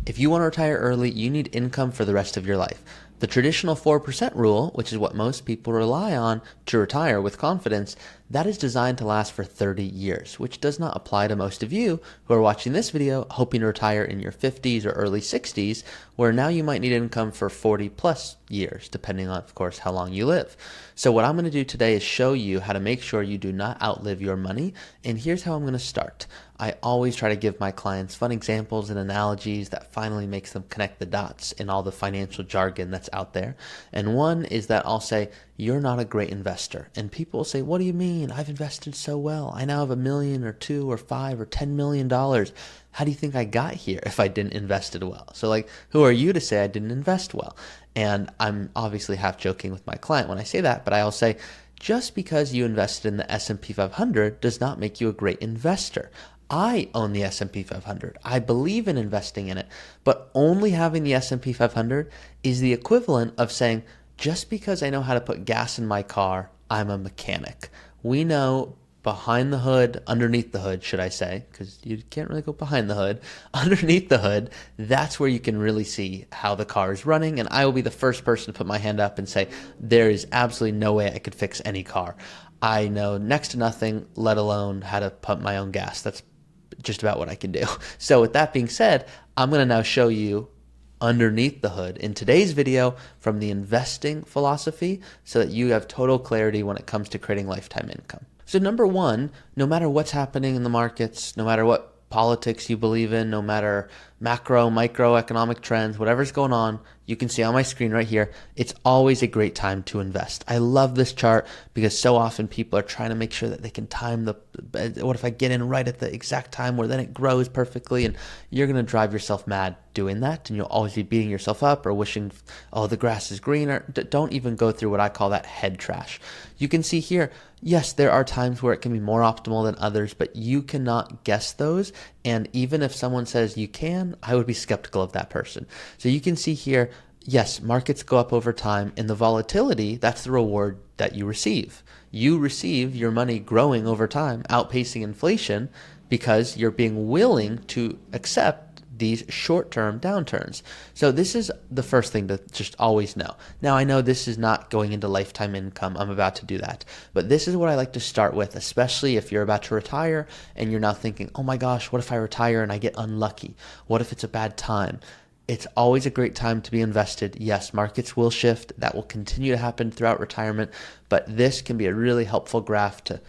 If you want to retire early, you need income for the rest of your life. The traditional 4% rule, which is what most people rely on to retire with confidence, that is designed to last for 30 years, which does not apply to most of you who are watching this video hoping to retire in your 50s or early 60s, where now you might need income for 40 plus years, depending on, of course, how long you live. So what I'm going to do today is show you how to make sure you do not outlive your money, and here's how I'm going to start. I always try to give my clients fun examples and analogies that finally makes them connect the dots in all the financial jargon that's out there. And one is that I'll say, you're not a great investor. And people will say, what do you mean? I've invested so well. I now have $1 million or $2 or $5 or $10 million. How do you think I got here if I didn't invest it well? So like, who are you to say I didn't invest well? And I'm obviously half joking with my client when I say that, but I'll say, just because you invested in the S&P 500 does not make you a great investor. I own the S&P 500. I believe in investing in it, but only having the S&P 500 is the equivalent of saying, just because I know how to put gas in my car, I'm a mechanic. We know behind the hood, underneath the hood, should I say, because you can't really go behind the hood, underneath the hood, that's where you can really see how the car is running. And I will be the first person to put my hand up and say, there is absolutely no way I could fix any car. I know next to nothing, let alone how to pump my own gas. That's just about what I can do. So with that being said, I'm going to now show you underneath the hood in today's video from the investing philosophy so that you have total clarity when it comes to creating lifetime income. So number one, no matter what's happening in the markets, no matter what politics you believe in, no matter macro, microeconomic trends, whatever's going on, you can see on my screen right here, it's always a great time to invest. I love this chart because so often people are trying to make sure that they can time what if I get in right at the exact time where then it grows perfectly, and you're going to drive yourself mad doing that, and you'll always be beating yourself up or wishing, oh, the grass is greener. Don't even go through what I call that head trash. You can see here, yes, there are times where it can be more optimal than others, but you cannot guess those. And even if someone says you can, I would be skeptical of that person. So you can see here, yes, markets go up over time, and the volatility, that's the reward that you receive. You receive your money growing over time, outpacing inflation, because you're being willing to accept these short-term downturns. So this is the first thing to just always know. Now, I know this is not going into lifetime income. I'm about to do that. But this is what I like to start with, especially if you're about to retire and you're now thinking, oh my gosh, what if I retire and I get unlucky? What if it's a bad time? It's always a great time to be invested. Yes, markets will shift. That will continue to happen throughout retirement. But this can be a really helpful graph to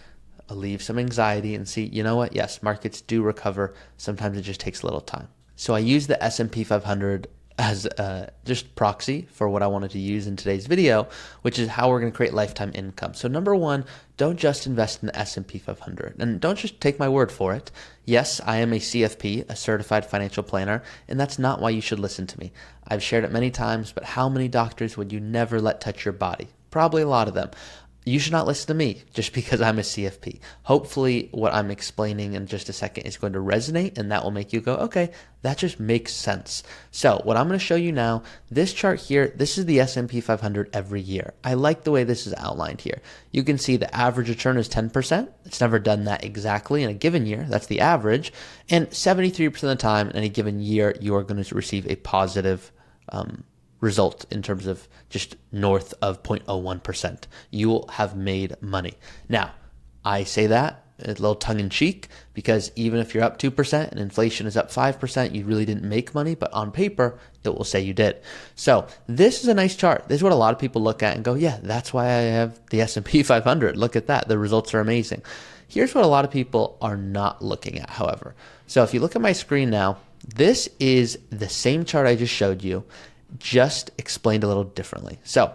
alleviate some anxiety and see, you know what? Yes, markets do recover. Sometimes it just takes a little time. So I use the S&P 500 as just proxy for what I wanted to use in today's video, which is how we're going to create lifetime income. So number one, don't just invest in the S&P 500, and don't just take my word for it. Yes, I am a CFP, a certified financial planner, and that's not why you should listen to me. I've shared it many times, but how many doctors would you never let touch your body? Probably a lot of them. You should not listen to me just because I'm a CFP. Hopefully what I'm explaining in just a second is going to resonate, and that will make you go, okay, that just makes sense. So what I'm going to show you now, this chart here, this is the S&P 500 every year. I like the way this is outlined here. You can see the average return is 10%. It's never done that exactly in a given year. That's the average. And 73% of the time in any given year, you are going to receive a positive result in terms of just north of 0.01%. You will have made money. Now, I say that a little tongue-in-cheek because even if you're up 2% and inflation is up 5%, you really didn't make money, but on paper, it will say you did. So this is a nice chart. This is what a lot of people look at and go, yeah, that's why I have the S&P 500. Look at that. The results are amazing. Here's what a lot of people are not looking at, however. So if you look at my screen now, this is the same chart I just showed you, just explained a little differently. So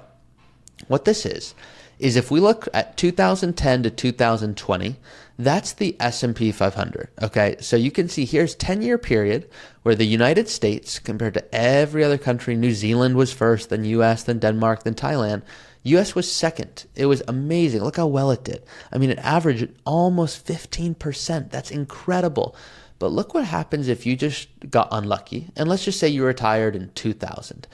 what this is if we look at 2010 to 2020, that's the S&P 500. Okay, so you can see here's 10-year period where the United States, compared to every other country, New Zealand was first, then US, then Denmark, then Thailand. US was second. It was amazing. Look how well it did. I mean, it averaged almost 15%. That's incredible. But look what happens if you just got unlucky. And let's just say you retired in 2000.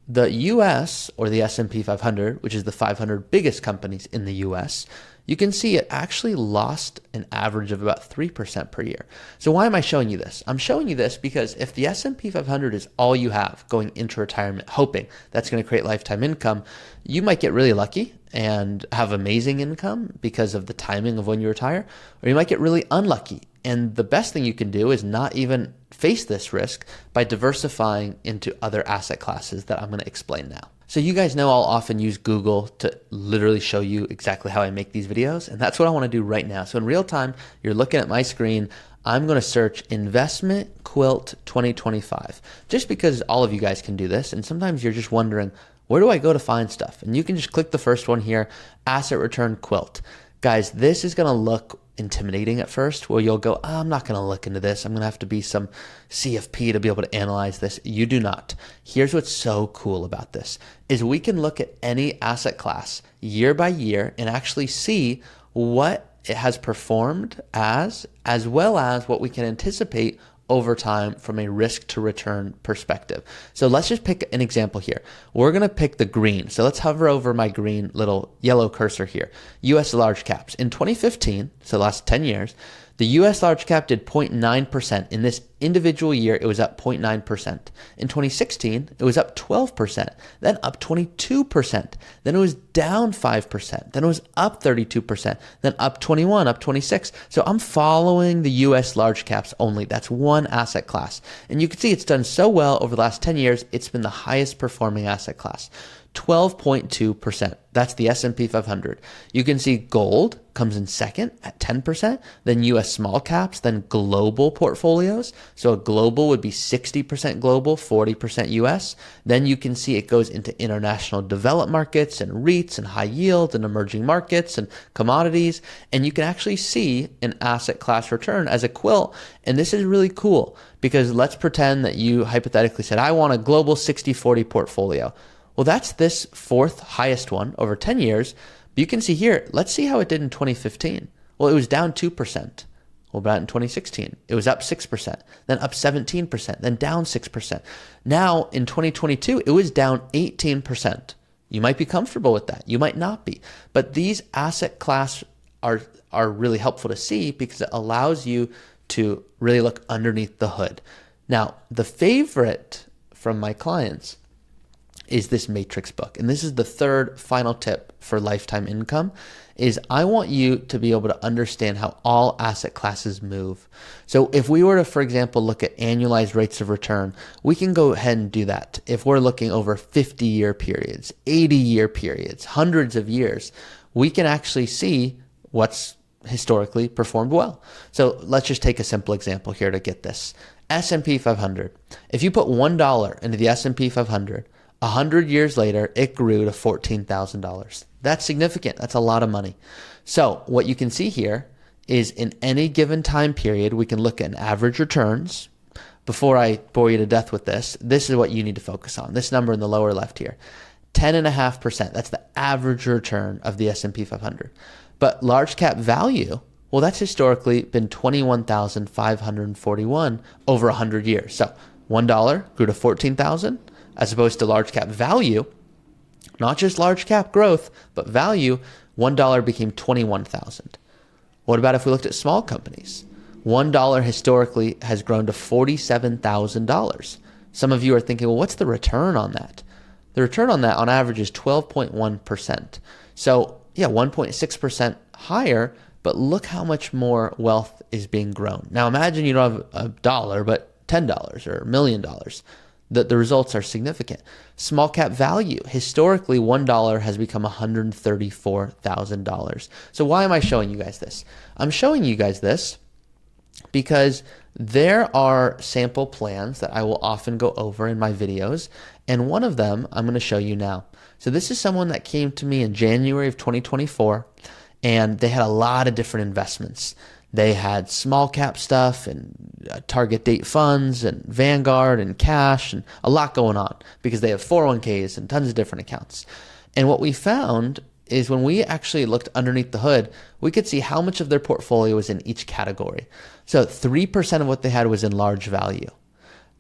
The US, or the S&P 500, which is the 500 biggest companies in the US, you can see it actually lost an average of about 3% per year. So why am I showing you this? I'm showing you this because if the S&P 500 is all you have going into retirement, hoping that's going to create lifetime income, you might get really lucky and have amazing income because of the timing of when you retire, or you might get really unlucky. And the best thing you can do is not even face this risk by diversifying into other asset classes that I'm going to explain now. So you guys know I'll often use Google to literally show you exactly how I make these videos, and that's what I want to do right now. So in real time, you're looking at my screen. I'm going to search investment quilt 2025, just because all of you guys can do this. And sometimes you're just wondering, where do I go to find stuff? And you can just click the first one here, asset return quilt. Guys, this is going to look intimidating at first, where you'll go, I'm not going to look into this. I'm going to have to be some CFP to be able to analyze this. You do not. Here's what's so cool about this is we can look at any asset class year by year and actually see what it has performed as well as what we can anticipate over time from a risk to return perspective. So let's just pick an example here. We're going to pick the green. So let's hover over my green little yellow cursor here. US large caps. In 2015, so the last 10 years, the US large cap did 0.9%. In this individual year, it was up 0.9%. In 2016, it was up 12%, then up 22%, then it was down 5%, then it was up 32%, then up 21, up 26. So I'm following the US large caps only. That's one asset class. And you can see it's done so well over the last 10 years, it's been the highest performing asset class. 12.2%. That's the S&P 500. You can see gold comes in second at 10%, then US small caps, then global portfolios. So a global would be 60% global, 40% US. Then you can see it goes into international developed markets and REITs and high yield and emerging markets and commodities. And you can actually see an asset class return as a quilt. And this is really cool because let's pretend that you hypothetically said, I want a global 60-40 portfolio. Well, that's this fourth highest one over 10 years. But you can see here, let's see how it did in 2015. Well, it was down 2%. What about in 2016? It was up 6%, then up 17%, then down 6%. Now in 2022, it was down 18%. You might be comfortable with that. You might not be. But these asset class are really helpful to see because it allows you to really look underneath the hood. Now, the favorite from my clients is this matrix book. And this is the third final tip for lifetime income is I want you to be able to understand how all asset classes move. So if we were to, for example, look at annualized rates of return, we can go ahead and do that. If we're looking over 50-year periods, 80-year periods, hundreds of years, we can actually see what's historically performed well. So let's just take a simple example here to get this. S&P 500. If you put $1 into the S&P 500, 100 years later, it grew to $14,000. That's significant. That's a lot of money. So what you can see here is in any given time period, we can look at average returns. Before I bore you to death with this is what you need to focus on. This number in the lower left here, 10.5%. That's the average return of the S&P 500. But large cap value, well, that's historically been 21,541 over 100 years. So $1 grew to 14,000. As opposed to large cap value, not just large cap growth, but value, $1 became 21,000. What about if we looked at small companies? $1 historically has grown to $47,000. Some of you are thinking, well, what's the return on that? The return on that on average is 12.1%. So yeah, 1.6% higher, but look how much more wealth is being grown. Now imagine you don't have a dollar, but $10 or $1 million. The results are significant. Small cap value, historically $1 has become $134,000. So why am I showing you guys this? I'm showing you guys this because there are sample plans that I will often go over in my videos, and one of them I'm going to show you now. So this is someone that came to me in January of 2024, and they had a lot of different investments. They had small cap stuff and target date funds and Vanguard and cash and a lot going on because they have 401ks and tons of different accounts. And what we found is when we actually looked underneath the hood, we could see how much of their portfolio was in each category. So 3% of what they had was in large value.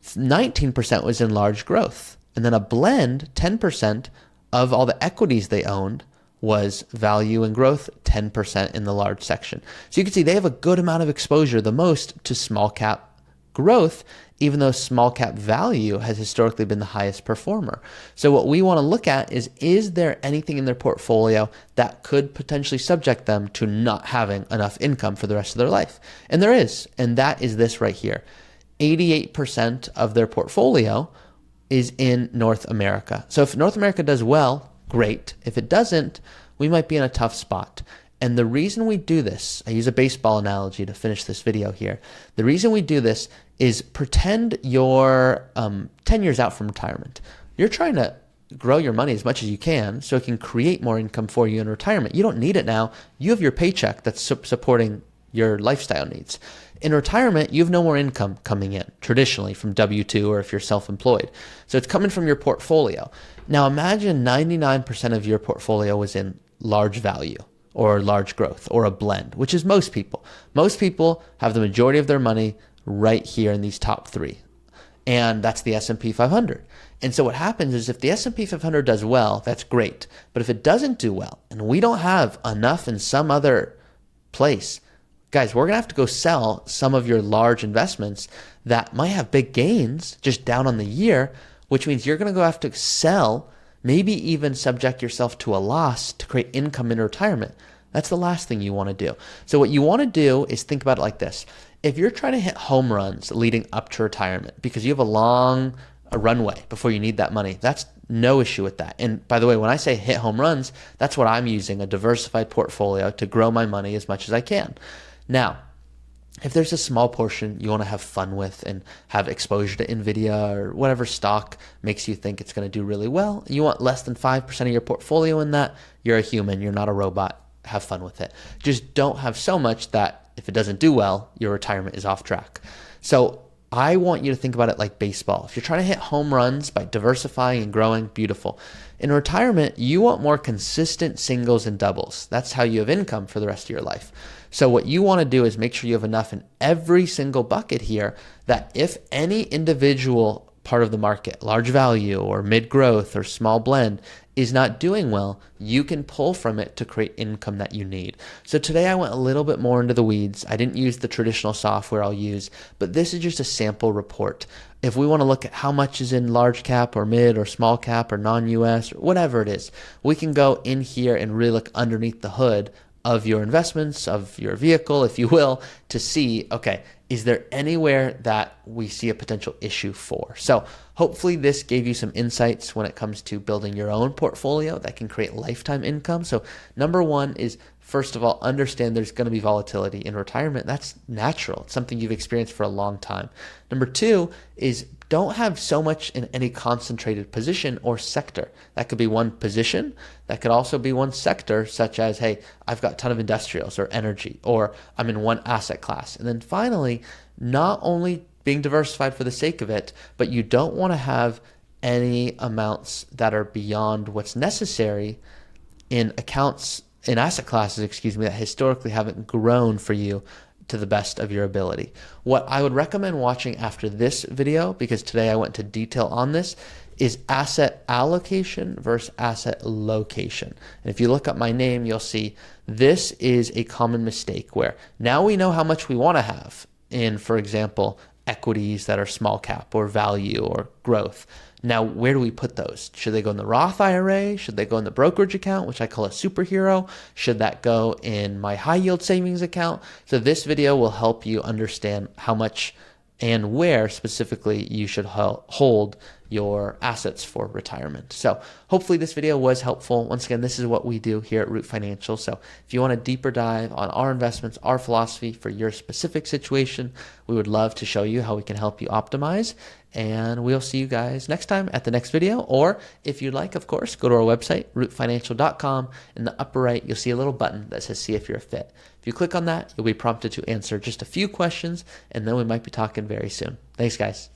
19% was in large growth. And then a blend, 10% of all the equities they owned was value and growth, 10% in the large section. So you can see they have a good amount of exposure, the most to small cap growth, even though small cap value has historically been the highest performer. So what we want to look at is there anything in their portfolio that could potentially subject them to not having enough income for the rest of their life? And there is, and that is this right here. 88% of their portfolio is in North America. So if North America does well, great. If it doesn't, we might be in a tough spot. And the reason we do this, I use a baseball analogy to finish this video here. The reason we do this is pretend you're 10 years out from retirement. You're trying to grow your money as much as you can so it can create more income for you in retirement. You don't need it now. You have your paycheck that's supporting your lifestyle needs. In retirement, you have no more income coming in traditionally from W-2 or if you're self-employed. So it's coming from your portfolio. Now imagine 99% of your portfolio was in large value or large growth or a blend, which is most people. Most people have the majority of their money right here in these top three. And that's the S&P 500. And so what happens is if the S&P 500 does well, that's great. But if it doesn't do well and we don't have enough in some other place, guys, we're going to have to go sell some of your large investments that might have big gains just down on the year, which means you're going to go have to sell, maybe even subject yourself to a loss to create income in retirement. That's the last thing you want to do. So what you want to do is think about it like this. If you're trying to hit home runs leading up to retirement because you have a long runway before you need that money, that's no issue with that. And by the way, when I say hit home runs, that's what I'm using, a diversified portfolio to grow my money as much as I can. Now, if there's a small portion you want to have fun with and have exposure to NVIDIA or whatever stock makes you think it's going to do really well, you want less than 5% of your portfolio in that, you're a human, you're not a robot. Have fun with it. Just don't have so much that if it doesn't do well, your retirement is off track. So I want you to think about it like baseball. If you're trying to hit home runs by diversifying and growing, beautiful. In retirement, you want more consistent singles and doubles. That's how you have income for the rest of your life. So what you want to do is make sure you have enough in every single bucket here that if any individual part of the market, large value or mid growth or small blend, is not doing well, you can pull from it to create income that you need. So today I went a little bit more into the weeds. I didn't use the traditional software I'll use, but this is just a sample report. If we want to look at how much is in large cap or mid or small cap or non-US or whatever it is, we can go in here and really look underneath the hood of your investments, of your vehicle, if you will, to see, okay, is there anywhere that we see a potential issue for? So hopefully this gave you some insights when it comes to building your own portfolio that can create lifetime income. So number one is, first of all, understand there's going to be volatility in retirement. That's natural. It's something you've experienced for a long time. Number two is don't have so much in any concentrated position or sector. That could be one position. That could also be one sector, such as, hey, I've got a ton of industrials or energy, or I'm in one asset class. And then finally, not only being diversified for the sake of it, but you don't want to have any amounts that are beyond what's necessary in asset classes, that historically haven't grown for you to the best of your ability. What I would recommend watching after this video, because today I went to detail on this, is asset allocation versus asset location. And if you look up my name, you'll see this is a common mistake where now we know how much we want to have in, for example, equities that are small cap or value or growth. Now, where do we put those? Should they go in the Roth IRA? Should they go in the brokerage account, which I call a superhero? Should that go in my high yield savings account? So this video will help you understand how much and where specifically you should hold your assets for retirement. So hopefully this video was helpful. Once again, this is what we do here at Root Financial. So if you want a deeper dive on our investments, our philosophy for your specific situation, we would love to show you how we can help you optimize. And we'll see you guys next time at the next video. Or if you'd like, of course, go to our website, rootfinancial.com. In the upper right, you'll see a little button that says see if you're a fit. If you click on that, you'll be prompted to answer just a few questions, and then we might be talking very soon. Thanks, guys.